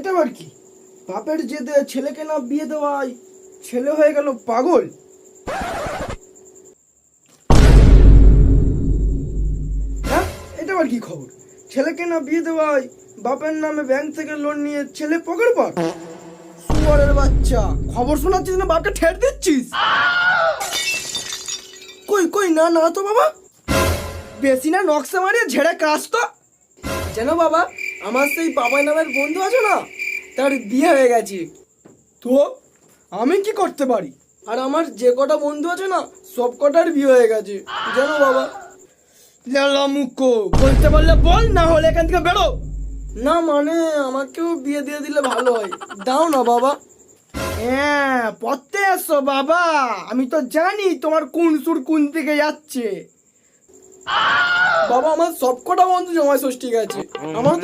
এটা আবার কি? বাপের জেদে ছেলেকে না বিয়ে দেওয়ায় ছেলে হয়ে গেল পাগল। হ্যাঁ, এটা আবার কি খবর? ছেলেকে না বিয়ে দেওয়ায় বাপের নামে ব্যাংক থেকে লোন নিয়ে ছেলে পকেট পর। সুয়ারের বাচ্চা, খবর শোনাচ্ছিস না বাপকে ঠেট দিচ্ছিস? কই কই, না না তো বাবা, বেশি না নকশা মারিয়ে ঝেড়ে কাজ তো। যেন বাবা, আমার সেই বাবা নামের বন্ধু আছে না, তার বিয়ে হয়ে গেছে। তো আমি কি করতে পারি? আর আমার যে কটা বন্ধু আছে না, সব কটার বিয়ে হয়ে গেছে জানো বাবা। লেলা মুখো, বলতে পারলে বল, না হলে এখান থেকে বেরো। না মানে আমাকেও বিয়ে দিয়ে দিলে ভালো হয়, দাও না বাবা। হ্যাঁ, পড়তে এসো বাবা, আমি তো জানি তোমার কোন সুর কোন দিকে যাচ্ছে। বাবা আমার সব কটা বন্ধু জমায় ষষ্ঠী গেছে, আমার